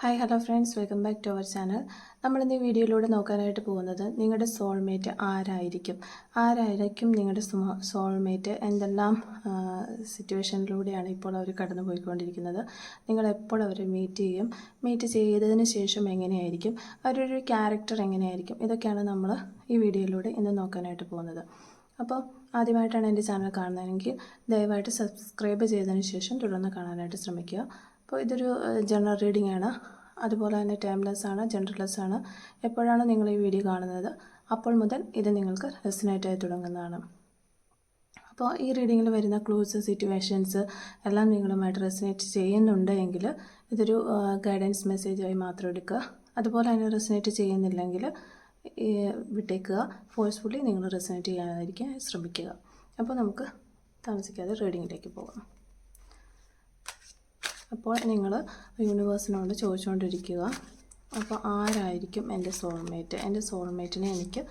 Hi hello friends, welcome back to our channel. നമ്മളിന്ന് ഈ വീഡിയോയിലൂടെ നോക്കാനായിട്ട് പോകുന്നത് നിങ്ങളുടെ സോൾമേറ്റ് ആരായിരിക്കും നിങ്ങളുടെ സോൾമേറ്റ്, എന്തെല്ലാം സിറ്റുവേഷനിലൂടെയാണ് ഇപ്പോൾ അവർ കടന്നു പോയിക്കൊണ്ടിരിക്കുന്നത്, നിങ്ങൾ എപ്പോൾ അവരെ മീറ്റ് ചെയ്തതിന് ശേഷം എങ്ങനെയായിരിക്കും, അവരൊരു ക്യാരക്ടർ എങ്ങനെയായിരിക്കും, ഇതൊക്കെയാണ് നമ്മൾ ഈ വീഡിയോയിലൂടെ ഇന്ന് നോക്കാനായിട്ട് പോകുന്നത്. അപ്പോൾ ആദ്യമായിട്ടാണ് എൻ്റെ ചാനൽ കാണുന്നതെങ്കിൽ ദയവായിട്ട് സബ്സ്ക്രൈബ് ചെയ്തതിന് ശേഷം തുടർന്ന് കാണാനായിട്ട് ശ്രമിക്കുക. അപ്പോൾ ഇതൊരു ജനറൽ റീഡിംഗ് ആണ്, അതുപോലെ തന്നെ ടൈംലെസ് ആണ്, ജനറൽലെസ് ആണ്. എപ്പോഴാണ് നിങ്ങൾ ഈ വീഡിയോ കാണുന്നത് അപ്പോൾ മുതൽ ഇത് നിങ്ങൾക്ക് റെസനേറ്റായി തുടങ്ങുന്നതാണ്. അപ്പോൾ ഈ റീഡിങ്ങിൽ വരുന്ന ക്ലൂസ്, സിറ്റുവേഷൻസ് എല്ലാം നിങ്ങളുമായിട്ട് റെസനേറ്റ് ചെയ്യുന്നുണ്ട് എങ്കിൽ ഇതൊരു ഗൈഡൻസ് മെസ്സേജായി മാത്രം എടുക്കുക. അതുപോലെ തന്നെ റെസനേറ്റ് ചെയ്യുന്നില്ലെങ്കിൽ വിട്ടേക്കുക. ഫോഴ്സ്ഫുള്ളി നിങ്ങൾ റെസനേറ്റ് ചെയ്യാനായിരിക്കാൻ ശ്രമിക്കുക. അപ്പോൾ നമുക്ക് താമസിക്കാതെ റീഡിങ്ങിലേക്ക് പോകാം. അപ്പോൾ നിങ്ങൾ യൂണിവേഴ്സിനോട് ചോദിച്ചുകൊണ്ടിരിക്കുക, അപ്പോൾ ആരായിരിക്കും എൻ്റെ സോൾമേറ്റിനെ എനിക്ക്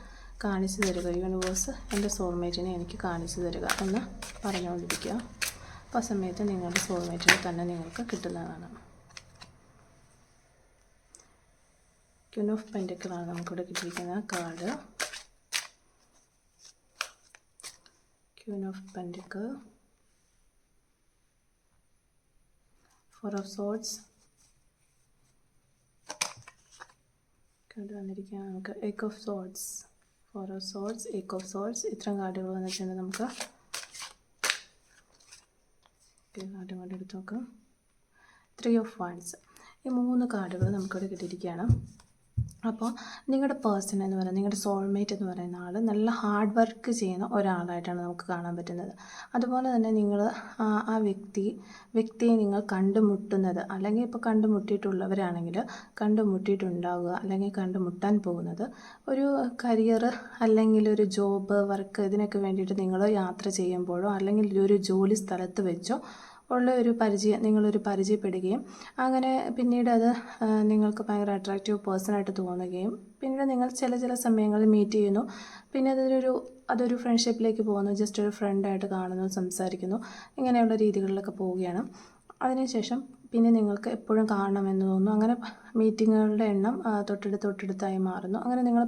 കാണിച്ചു തരിക, യൂണിവേഴ്സ് എൻ്റെ സോൾമേറ്റിനെ എനിക്ക് കാണിച്ചു തരിക എന്ന് പറഞ്ഞുകൊണ്ടിരിക്കുക. അപ്പോൾ ആ സമയത്ത് നിങ്ങളുടെ സോൾമേറ്റിനെ തന്നെ നിങ്ങൾക്ക് കിട്ടുന്നതാണ്. ക്വീൻ ഓഫ് പെൻറ്റക്കിളാണ് നമുക്കിവിടെ കിട്ടിയിരിക്കുന്ന card. Queen of pentacle, four of swords കണ്ടുവന്നിരിക്കുകയാണ്. നമുക്ക് ace of swords, four of swords, ace of swords, ഇത്രയും കാർഡുകൾ വന്നിട്ടുണ്ട്. നമുക്ക് കാർഡ് കൊണ്ട് എടുത്ത് നോക്കാം. 3 ഓഫ് വാൻഡ്സ്, ഈ 3 കാർഡുകൾ നമുക്കിവിടെ കിട്ടിയിരിക്കുകയാണ്. അപ്പോൾ നിങ്ങളുടെ പേഴ്സൺ എന്ന് പറയുന്നത്, നിങ്ങളുടെ സോൾമേറ്റ് എന്ന് പറയുന്ന ആൾ നല്ല ഹാർഡ് വർക്ക് ചെയ്യുന്ന ഒരാളായിട്ടാണ് നമുക്ക് കാണാൻ പറ്റുന്നത്. അതുപോലെ തന്നെ നിങ്ങൾ ആ വ്യക്തിയെ നിങ്ങൾ കണ്ടുമുട്ടുന്നത്, അല്ലെങ്കിൽ ഇപ്പോൾ കണ്ടുമുട്ടിയിട്ടുള്ളവരാണെങ്കിൽ കണ്ടുമുട്ടിയിട്ടുണ്ടാവുക, അല്ലെങ്കിൽ കണ്ടുമുട്ടാൻ പോകുന്നത് ഒരു കരിയർ അല്ലെങ്കിൽ ഒരു ജോബ്, വർക്ക്, ഇതിനൊക്കെ വേണ്ടിയിട്ട് നിങ്ങൾ യാത്ര ചെയ്യുമ്പോഴോ അല്ലെങ്കിൽ ഒരു ജോലി സ്ഥലത്ത് വെച്ചോ ഉള്ള നിങ്ങളൊരു പരിചയപ്പെടുകയും അങ്ങനെ പിന്നീട് അത് നിങ്ങൾക്ക് ഭയങ്കര അട്രാക്റ്റീവ് പേഴ്സണായിട്ട് തോന്നുകയും പിന്നീട് നിങ്ങൾ ചില സമയങ്ങളിൽ മീറ്റ് ചെയ്യുന്നു, പിന്നെ അതൊരു ഫ്രണ്ട്ഷിപ്പിലേക്ക് പോകുന്നു, ജസ്റ്റ് ഒരു ഫ്രണ്ടായിട്ട് കാണുന്നു, സംസാരിക്കുന്നു, ഇങ്ങനെയുള്ള രീതികളിലൊക്കെ പോവുകയാണ്. അതിനുശേഷം പിന്നെ നിങ്ങൾക്ക് എപ്പോഴും കാണണമെന്ന് തോന്നുന്നു. അങ്ങനെ മീറ്റിങ്ങുകളുടെ എണ്ണം തൊട്ടടുത്തായി മാറുന്നു. അങ്ങനെ നിങ്ങൾ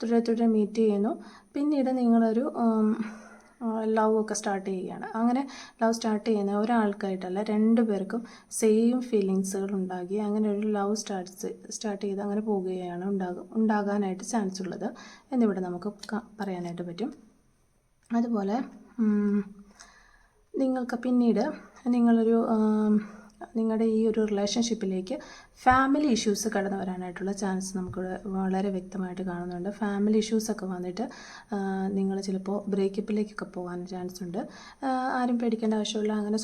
തുടരെ മീറ്റ് ചെയ്യുന്നു. പിന്നീട് നിങ്ങളൊരു ലവ് ഒക്കെ സ്റ്റാർട്ട് ചെയ്യുകയാണ്. അങ്ങനെ ലവ് സ്റ്റാർട്ട് ചെയ്യുന്ന ഒരാൾക്കായിട്ടല്ല, 2 പേർക്കും സെയിം ഫീലിങ്സുകൾ ഉണ്ടാക്കി അങ്ങനെ ഒരു ലവ് സ്റ്റാർട്ട് ചെയ്ത് അങ്ങനെ പോവുകയാണ് ഉണ്ടാകാനായിട്ട് ചാൻസ് ഉള്ളത് എന്നിവിടെ നമുക്ക് പറയാനായിട്ട് പറ്റും. അതുപോലെ നിങ്ങൾക്ക് പിന്നീട് നിങ്ങളുടെ ഈ ഒരു റിലേഷൻഷിപ്പിലേക്ക് ഫാമിലി ഇഷ്യൂസ് കടന്നു വരാനായിട്ടുള്ള ചാൻസ് നമുക്ക് വളരെ വ്യക്തമായിട്ട് കാണുന്നുണ്ട്. ഫാമിലി ഇഷ്യൂസൊക്കെ വന്നിട്ട് നിങ്ങൾ ചിലപ്പോൾ ബ്രേക്കപ്പിലേക്കൊക്കെ പോകാൻ ചാൻസ് ഉണ്ട്. ആരും പേടിക്കേണ്ട ആവശ്യമില്ല. അങ്ങനെ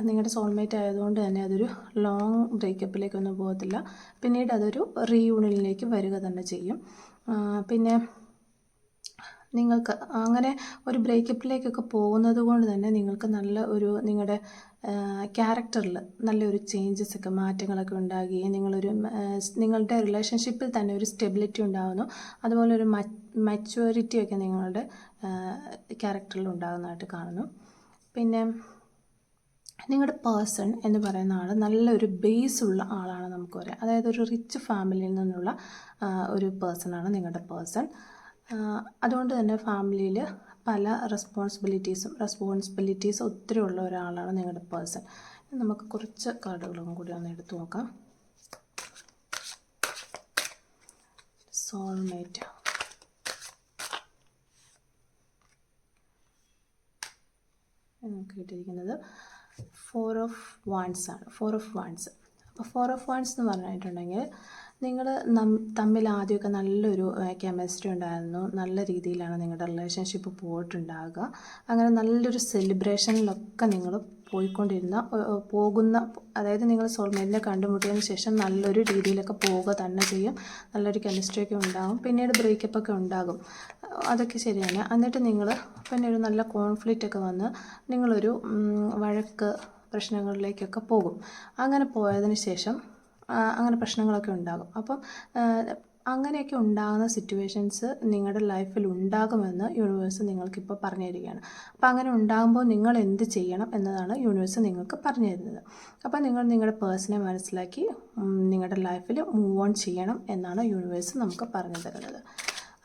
നിങ്ങളുടെ സോൾമേറ്റ് ആയതുകൊണ്ട് തന്നെ അതൊരു ലോങ് ബ്രേക്കപ്പിലേക്കൊന്നും പോകത്തില്ല. പിന്നീട് അതൊരു റീയൂണിയനിലേക്ക് വരിക തന്നെ ചെയ്യും. പിന്നെ നിങ്ങൾക്ക് അങ്ങനെ ഒരു ബ്രേക്കപ്പിലേക്കൊക്കെ പോകുന്നത് കൊണ്ട് തന്നെ നിങ്ങൾക്ക് നിങ്ങളുടെ ക്യാരക്ടറിൽ നല്ലൊരു ചേഞ്ചസൊക്കെ, മാറ്റങ്ങളൊക്കെ ഉണ്ടാകുകയും നിങ്ങളുടെ റിലേഷൻഷിപ്പിൽ തന്നെ ഒരു സ്റ്റെബിലിറ്റി ഉണ്ടാകുന്നു. അതുപോലെ ഒരു മച്യൂരിറ്റിയൊക്കെ നിങ്ങളുടെ ക്യാരക്ടറിൽ ഉണ്ടാകുന്നതായിട്ട് കാണുന്നു. പിന്നെ നിങ്ങളുടെ പേഴ്സൺ എന്ന് പറയുന്ന ആൾ നല്ലൊരു ബേസ് ഉള്ള ആളാണ് നമുക്ക് പറയാം. അതായത് ഒരു റിച്ച് ഫാമിലിയിൽ നിന്നുള്ള ഒരു പേഴ്സണാണ് നിങ്ങളുടെ പേഴ്സൺ. അതുകൊണ്ട് തന്നെ ഫാമിലിയിൽ പല റെസ്പോൺസിബിലിറ്റീസ് ഒത്തിരി ഉള്ള ഒരാളാണ് നിങ്ങളുടെ പേഴ്സൺ. നമുക്ക് കുറച്ച് കാർഡുകളും കൂടി ഒന്ന് എടുത്തു നോക്കാം. സോൾമേറ്റ്, നമുക്ക് കിട്ടിയിരിക്കുന്നത് 4 ഓഫ് വാൻഡ്സ് ആണ്. 4 ഓഫ് വാൻഡ്സ്, അപ്പോൾ 4 ഓഫ് വാൻഡ്സ് എന്ന് പറഞ്ഞിട്ടുണ്ടെങ്കിൽ നിങ്ങൾ തമ്മിൽ ആദ്യമൊക്കെ നല്ലൊരു കെമിസ്ട്രി ഉണ്ടായിരുന്നു, നല്ല രീതിയിലാണ് നിങ്ങളുടെ റിലേഷൻഷിപ്പ് പോയിട്ടുണ്ടാകുക. അങ്ങനെ നല്ലൊരു സെലിബ്രേഷനിലൊക്കെ നിങ്ങൾ പോകുന്ന, അതായത് നിങ്ങൾ സോൾമേറ്റിനെ കണ്ടുമുട്ടിയതിന് ശേഷം നല്ലൊരു രീതിയിലൊക്കെ പോവുക തന്നെ ചെയ്യും. നല്ലൊരു കെമിസ്ട്രിയൊക്കെ ഉണ്ടാകും. പിന്നീട് ബ്രേക്കപ്പൊക്കെ ഉണ്ടാകും, അതൊക്കെ ശരിയാണ്. എന്നിട്ട് പിന്നെ ഒരു നല്ല കോൺഫ്ലിക്റ്റ് ഒക്കെ വന്ന് നിങ്ങളൊരു വഴക്ക്, പ്രശ്നങ്ങളിലേക്കൊക്കെ പോകും. അങ്ങനെ പോയതിന് ശേഷം അങ്ങനെ പ്രശ്നങ്ങളൊക്കെ ഉണ്ടാകും. അപ്പം അങ്ങനെയൊക്കെ ഉണ്ടാകുന്ന സിറ്റുവേഷൻസ് നിങ്ങളുടെ ലൈഫിൽ ഉണ്ടാകുമെന്ന് യൂണിവേഴ്സ് നിങ്ങൾക്കിപ്പോൾ പറഞ്ഞു തരികയാണ്. അപ്പോൾ അങ്ങനെ ഉണ്ടാകുമ്പോൾ നിങ്ങൾ എന്ത് ചെയ്യണം എന്നതാണ് യൂണിവേഴ്സ് നിങ്ങൾക്ക് പറഞ്ഞു തരുന്നത്. അപ്പോൾ നിങ്ങൾ നിങ്ങളുടെ പേഴ്സണെ മനസ്സിലാക്കി നിങ്ങളുടെ ലൈഫിൽ മൂവ് ഓൺ ചെയ്യണം എന്നാണ് യൂണിവേഴ്സ് നമുക്ക് പറഞ്ഞു തരുന്നത്.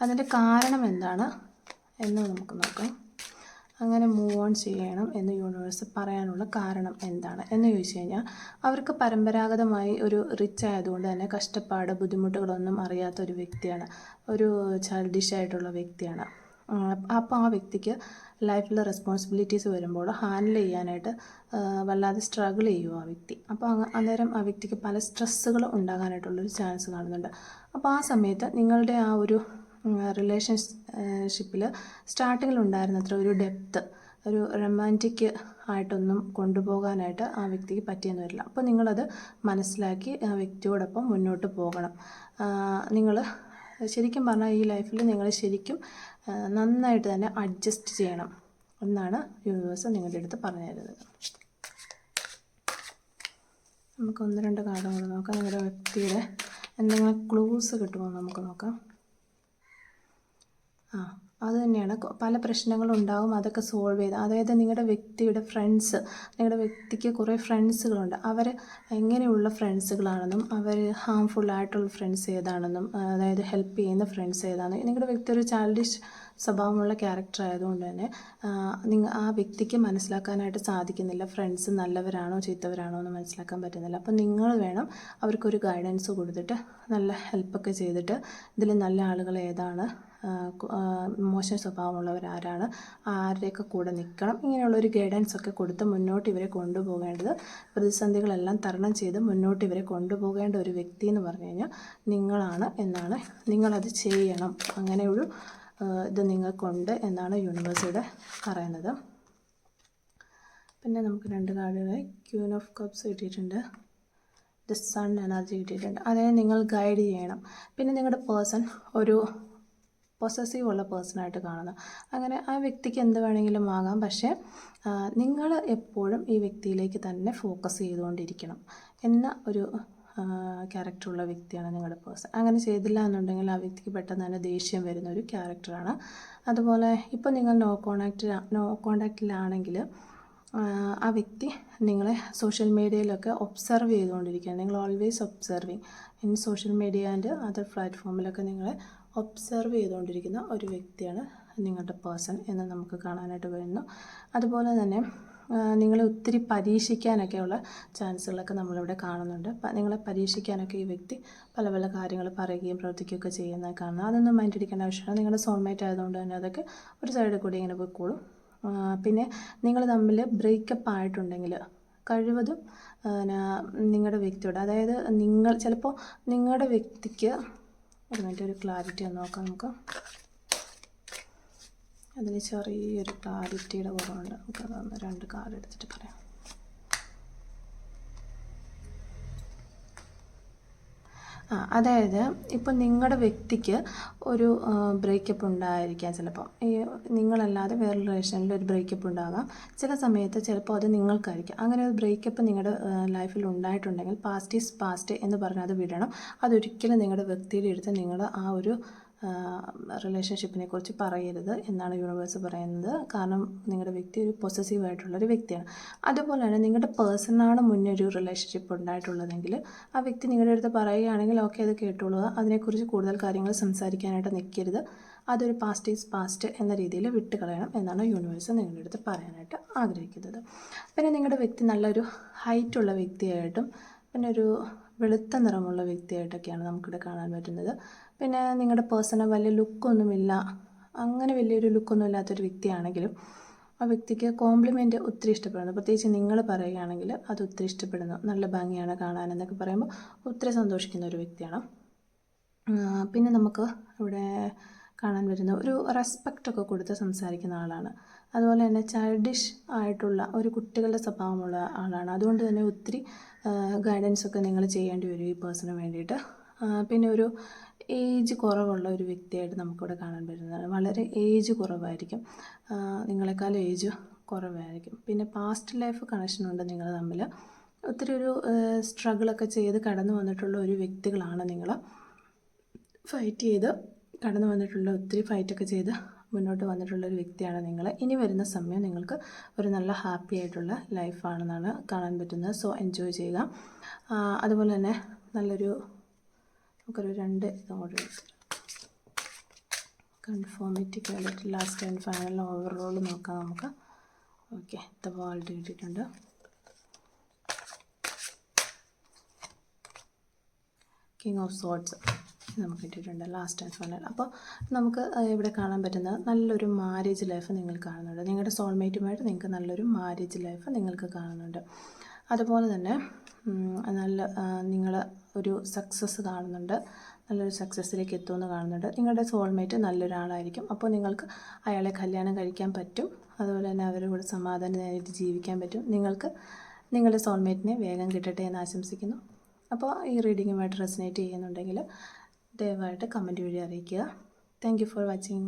അതിൻ്റെ കാരണം എന്താണ് എന്ന് നമുക്ക് നോക്കാം. അങ്ങനെ മൂവ് ഓൺ ചെയ്യണം എന്ന് യൂണിവേഴ്സ് പറയാനുള്ള കാരണം എന്താണ് എന്ന് ചോദിച്ചു കഴിഞ്ഞാൽ, അവർക്ക് പരമ്പരാഗതമായി ഒരു റിച്ച് ആയതുകൊണ്ട് തന്നെ കഷ്ടപ്പാട് ബുദ്ധിമുട്ടുകളൊന്നും അറിയാത്ത ഒരു വ്യക്തിയാണ്, ഒരു ചൈൽഡിഷ് ആയിട്ടുള്ള വ്യക്തിയാണ്. അപ്പോൾ ആ വ്യക്തിക്ക് ലൈഫിൽ റെസ്പോൺസിബിലിറ്റീസ് വരുമ്പോൾ ഹാൻഡിൽ ചെയ്യാനായിട്ട് വല്ലാതെ സ്ട്രഗിൾ ചെയ്യുമോ ആ വ്യക്തി. അപ്പോൾ അന്നേരം ആ വ്യക്തിക്ക് പല സ്ട്രെസ്സുകൾ ഉണ്ടാകാനായിട്ടുള്ളൊരു ചാൻസ് കാണുന്നുണ്ട്. അപ്പോൾ ആ സമയത്ത് നിങ്ങളുടെ ആ ഒരു റിലേഷൻഷിപ്പിൽ സ്റ്റാർട്ടിങ്ങിലുണ്ടായിരുന്ന അത്ര ഒരു ഡെപ്ത്ത്, ഒരു റൊമാൻറ്റിക് ആയിട്ടൊന്നും കൊണ്ടുപോകാനായിട്ട് ആ വ്യക്തിക്ക് പറ്റിയെന്ന് വരില്ല. അപ്പോൾ നിങ്ങളത് മനസ്സിലാക്കി ആ വ്യക്തിയോടൊപ്പം മുന്നോട്ട് പോകണം. നിങ്ങൾ ശരിക്കും പറഞ്ഞാൽ ഈ ലൈഫിൽ നിങ്ങൾ ശരിക്കും നന്നായിട്ട് തന്നെ അഡ്ജസ്റ്റ് ചെയ്യണം എന്നാണ് യൂണിവേഴ്സ് നിങ്ങളുടെ അടുത്ത് പറഞ്ഞു തരുന്നത്. നമുക്ക് 1-2 കാർഡും കൂടെ നോക്കാം. നിങ്ങളുടെ വ്യക്തിയുടെ എന്തെങ്കിലും ക്ലൂസ് കിട്ടുമോ നമുക്ക് നോക്കാം. അത് തന്നെയാണ്, പല പ്രശ്നങ്ങളുണ്ടാവും, അതൊക്കെ സോൾവ് ചെയ്ത്, അതായത് നിങ്ങളുടെ വ്യക്തിയുടെ ഫ്രണ്ട്സ്, നിങ്ങളുടെ വ്യക്തിക്ക് കുറേ ഫ്രണ്ട്സുകളുണ്ട്. അവർ എങ്ങനെയുള്ള ഫ്രണ്ട്സുകളാണെന്നും അവർ ഹാംഫുള്ളായിട്ടുള്ള ഫ്രണ്ട്സ് ഏതാണെന്നും, അതായത് ഹെൽപ്പ് ചെയ്യുന്ന ഫ്രണ്ട്സ് ഏതാണ്. നിങ്ങളുടെ വ്യക്തി ഒരു ചൈൽഡിഷ് സ്വഭാവമുള്ള ക്യാരക്ടർ ആയതുകൊണ്ട് തന്നെ ആ വ്യക്തിക്ക് മനസ്സിലാക്കാനായിട്ട് സാധിക്കുന്നില്ല, ഫ്രണ്ട്സ് നല്ലവരാണോ ചീത്തവരാണോ എന്ന് മനസ്സിലാക്കാൻ പറ്റുന്നില്ല. അപ്പം നിങ്ങൾ വേണം അവർക്കൊരു ഗൈഡൻസ് കൊടുത്തിട്ട് നല്ല ഹെൽപ്പൊക്കെ ചെയ്തിട്ട് ഇതിൽ നല്ല ആളുകൾ ഏതാണ്, മോശം സ്വഭാവമുള്ളവർ ആരാണ്, ആരുടെയൊക്കെ കൂടെ നിൽക്കണം, ഇങ്ങനെയുള്ളൊരു ഗൈഡൻസ് ഒക്കെ കൊടുത്ത് മുന്നോട്ട് ഇവരെ കൊണ്ടുപോകേണ്ടത്, പ്രതിസന്ധികളെല്ലാം തരണം ചെയ്ത് മുന്നോട്ട് ഇവരെ കൊണ്ടുപോകേണ്ട ഒരു വ്യക്തി എന്ന് പറഞ്ഞു കഴിഞ്ഞാൽ നിങ്ങളാണ് എന്നാണ്. നിങ്ങളത് ചെയ്യണം, അങ്ങനെയൊരു ഇത് നിങ്ങൾക്കുണ്ട് എന്നാണ് യൂണിവേഴ്സിവിടെ പറയുന്നത്. പിന്നെ നമുക്ക് 2 കാർഡുകൾ ക്യൂൻ ഓഫ് കപ്സ് കിട്ടിയിട്ടുണ്ട്, ദ സൺ എനർജി കിട്ടിയിട്ടുണ്ട്. അതായത് നിങ്ങൾ ഗൈഡ് ചെയ്യണം. പിന്നെ നിങ്ങളുടെ പേഴ്സൺ ഒരു പൊസസീവ് ഉള്ള പേഴ്സണായിട്ട് കാണുന്നത്. അങ്ങനെ ആ വ്യക്തിക്ക് എന്ത് വേണമെങ്കിലും ആകാം, പക്ഷേ നിങ്ങൾ എപ്പോഴും ഈ വ്യക്തിയിലേക്ക് തന്നെ ഫോക്കസ് ചെയ്തുകൊണ്ടിരിക്കണം എന്ന ഒരു ക്യാരക്ടറുള്ള വ്യക്തിയാണ് നിങ്ങളുടെ പേഴ്സൺ. അങ്ങനെ ചെയ്തില്ല എന്നുണ്ടെങ്കിൽ ആ വ്യക്തിക്ക് പെട്ടെന്ന് തന്നെ ദേഷ്യം വരുന്ന ഒരു ക്യാരക്ടറാണ്. അതുപോലെ ഇപ്പോൾ നിങ്ങൾ നോ കോണ്ടാക്റ്റിലാണെങ്കിൽ ആ വ്യക്തി നിങ്ങളെ സോഷ്യൽ മീഡിയയിലൊക്കെ ഒബ്സർവ് ചെയ്തുകൊണ്ടിരിക്കുകയാണ്. നിങ്ങൾ always observing in social media and other പ്ലാറ്റ്ഫോമിലൊക്കെ നിങ്ങളെ ഒബ്സർവ് ചെയ്തുകൊണ്ടിരിക്കുന്ന ഒരു വ്യക്തിയാണ് നിങ്ങളുടെ പേഴ്സൺ എന്ന് നമുക്ക് കാണാനായിട്ട് വരുന്നു. അതുപോലെ തന്നെ നിങ്ങളെ ഒത്തിരി പരീക്ഷിക്കാനൊക്കെയുള്ള ചാൻസുകളൊക്കെ നമ്മളിവിടെ കാണുന്നുണ്ട്. നിങ്ങളെ പരീക്ഷിക്കാനൊക്കെ ഈ വ്യക്തി പല പല കാര്യങ്ങൾ പറയുകയും പ്രവർത്തിക്കുകയൊക്കെ ചെയ്യുന്നത് കാണുന്നത്. അതൊന്നും മൈൻഡ് അടിക്കേണ്ട ആവശ്യമില്ല. നിങ്ങളുടെ സോൾമേറ്റ് ആയതുകൊണ്ട് തന്നെ അതൊക്കെ ഒരു സൈഡിൽ കൂടി ഇങ്ങനെ പോയിക്കോളും. പിന്നെ നിങ്ങൾ തമ്മിൽ ബ്രേക്കപ്പ് ആയിട്ടുണ്ടെങ്കിൽ കഴിവതും നിങ്ങളുടെ വ്യക്തിയോട്, അതായത് നിങ്ങൾ ചിലപ്പോൾ നിങ്ങളുടെ വ്യക്തിക്ക് ഒരു ക്ലാരിറ്റി ഒന്ന് നോക്കാം നമുക്ക്. അതിന് ചെറിയൊരു ക്ലാരിറ്റിയുടെ കുറവുണ്ട്. നമുക്കതൊന്ന് 2 കാർഡ് എടുത്തിട്ട് പറയാം. അതായത് ഇപ്പോൾ നിങ്ങളുടെ വ്യക്തിക്ക് ഒരു ബ്രേക്കപ്പ് ഉണ്ടായിരിക്കാം. ചിലപ്പോൾ ഈ നിങ്ങളല്ലാതെ വേറെ റിലേഷനിൽ ഒരു ബ്രേക്കപ്പ് ഉണ്ടാകാം. ചില സമയത്ത് ചിലപ്പോൾ അത് നിങ്ങൾക്കായിരിക്കും. അങ്ങനെ ഒരു ബ്രേക്കപ്പ് നിങ്ങളുടെ ലൈഫിൽ ഉണ്ടായിട്ടുണ്ടെങ്കിൽ പാസ്റ്റ് ഈസ് പാസ്റ്റ് എന്ന് പറഞ്ഞാൽ അത് വിടണം. അതൊരിക്കലും നിങ്ങളുടെ വ്യക്തിയുടെ അടുത്ത് നിങ്ങൾ ആ ഒരു റിലേഷൻഷിപ്പിനെ കുറിച്ച് പറയരുത് എന്നാണ് യൂണിവേഴ്സ് പറയുന്നത്. കാരണം നിങ്ങളുടെ വ്യക്തി ഒരു പൊസസീവായിട്ടുള്ളൊരു വ്യക്തിയാണ്. അതുപോലെ തന്നെ നിങ്ങളുടെ പേഴ്സണാണ് മുന്നേ ഒരു റിലേഷൻഷിപ്പ് ഉണ്ടായിട്ടുള്ളതെങ്കിൽ ആ വ്യക്തി നിങ്ങളുടെ അടുത്ത് പറയുകയാണെങ്കിൽ ഓക്കെ, അത് കേട്ടോളുക. അതിനെക്കുറിച്ച് കൂടുതൽ കാര്യങ്ങൾ സംസാരിക്കാനായിട്ട് നിൽക്കരുത്. അതൊരു പാസ്റ്റ് ഈസ് പാസ്റ്റ് എന്ന രീതിയിൽ വിട്ട് കളയണം എന്നാണ് യൂണിവേഴ്സ് നിങ്ങളുടെ അടുത്ത് പറയാനായിട്ട് ആഗ്രഹിക്കുന്നത്. പിന്നെ നിങ്ങളുടെ വ്യക്തി നല്ലൊരു ഹൈറ്റുള്ള വ്യക്തിയായിട്ടും പിന്നെ ഒരു വെളുത്ത നിറമുള്ള വ്യക്തിയായിട്ടൊക്കെയാണ് നമുക്കിവിടെ കാണാൻ പറ്റുന്നത്. പിന്നെ നിങ്ങളുടെ പേഴ്സണ് വലിയ ലുക്കൊന്നുമില്ല, അങ്ങനെ വലിയൊരു ലുക്കൊന്നും ഇല്ലാത്തൊരു വ്യക്തിയാണെങ്കിലും ആ വ്യക്തിക്ക് കോംപ്ലിമെൻറ്റ് ഒത്തിരി ഇഷ്ടപ്പെടുന്നു. പ്രത്യേകിച്ച് നിങ്ങൾ പറയുകയാണെങ്കിൽ അത് ഒത്തിരി ഇഷ്ടപ്പെടുന്നു. നല്ല ഭംഗിയാണ് കാണാനെന്നൊക്കെ പറയുമ്പോൾ ഒത്തിരി സന്തോഷിക്കുന്ന ഒരു വ്യക്തിയാണ്. പിന്നെ നമുക്ക് ഇവിടെ കാണാൻ വരുന്ന ഒരു റെസ്പെക്റ്റൊക്കെ കൊടുത്ത് സംസാരിക്കുന്ന ആളാണ്. അതുപോലെ തന്നെ ചൈൽഡിഷ് ആയിട്ടുള്ള ഒരു കുട്ടികളുടെ സ്വഭാവമുള്ള ആളാണ്. അതുകൊണ്ട് തന്നെ ഒത്തിരി ഗൈഡൻസൊക്കെ നിങ്ങൾ ചെയ്യേണ്ടി വരും ഈ പേഴ്സണിന് വേണ്ടിയിട്ട്. പിന്നെ ഒരു ഏജ് കുറവുള്ള ഒരു വ്യക്തിയായിട്ട് നമുക്കിവിടെ കാണാൻ പറ്റുന്നതാണ്. വളരെ ഏജ് കുറവായിരിക്കും, നിങ്ങളെക്കാളും ഏജ് കുറവായിരിക്കും. പിന്നെ പാസ്റ്റ് ലൈഫ് കണക്ഷനുണ്ട് നിങ്ങൾ തമ്മിൽ. ഒത്തിരി ഒരു സ്ട്രഗിളൊക്കെ ചെയ്ത് കടന്നു വന്നിട്ടുള്ള ഒരു വ്യക്തികളാണ് നിങ്ങൾ. ഫൈറ്റ് ചെയ്ത് കടന്നു വന്നിട്ടുള്ള, ഒത്തിരി ഫൈറ്റൊക്കെ ചെയ്ത് മുന്നോട്ട് വന്നിട്ടുള്ളൊരു വ്യക്തിയാണ് നിങ്ങൾ. ഇനി വരുന്ന സമയം നിങ്ങൾക്ക് ഒരു നല്ല ഹാപ്പി ആയിട്ടുള്ള ലൈഫാണെന്നാണ് കാണാൻ പറ്റുന്നത്. സോ എൻജോയ് ചെയ്യുക. അതുപോലെ തന്നെ നമുക്കൊരു 2 ഇതങ്ങോട്ട് കൺഫോമിറ്റിക്ക് വേണ്ടിയിട്ട് ലാസ്റ്റ് ആൻഡ് ഫൈനൽ ഓവറോൾ നോക്കാം നമുക്ക്. ഓക്കെ, ദ വേൾഡ് കിട്ടിയിട്ടുണ്ട്. കിങ് ഓഫ് സോർഡ്സ് നമുക്ക് കിട്ടിയിട്ടുണ്ട്, ലാസ്റ്റ് ആൻഡ് ഫൈനൽ. അപ്പോൾ നമുക്ക് ഇവിടെ കാണാൻ പറ്റുന്ന നല്ലൊരു മാരേജ് ലൈഫ് നിങ്ങൾ കാണുന്നുണ്ട്. നിങ്ങളുടെ സോൾമേറ്റുമായിട്ട് നിങ്ങൾക്ക് നല്ലൊരു മാരേജ് ലൈഫ് നിങ്ങൾക്ക് കാണുന്നുണ്ട്. അതുപോലെ തന്നെ നിങ്ങൾ ഒരു സക്സസ് കാണുന്നുണ്ട്, നല്ലൊരു സക്സസ്സിലേക്ക് എത്തുമെന്ന് കാണുന്നുണ്ട്. നിങ്ങളുടെ സോൾമേറ്റ് നല്ലൊരാളായിരിക്കും. അപ്പോൾ നിങ്ങൾക്ക് അയാളെ കല്യാണം കഴിക്കാൻ പറ്റും. അതുപോലെ തന്നെ അവരുടെ കൂടെ സമാധാനമായിട്ട് ജീവിക്കാൻ പറ്റും. നിങ്ങൾക്ക് നിങ്ങളുടെ സോൾമേറ്റിനെ വേഗം കിട്ടട്ടെ എന്ന് ആശംസിക്കുന്നു. അപ്പോൾ ഈ റീഡിങ്ങുമായിട്ട് റെസനേറ്റ് ചെയ്യുന്നുണ്ടെങ്കിൽ ദയവായിട്ട് കമൻറ്റ് വഴി അറിയിക്കുക. Thank you for watching.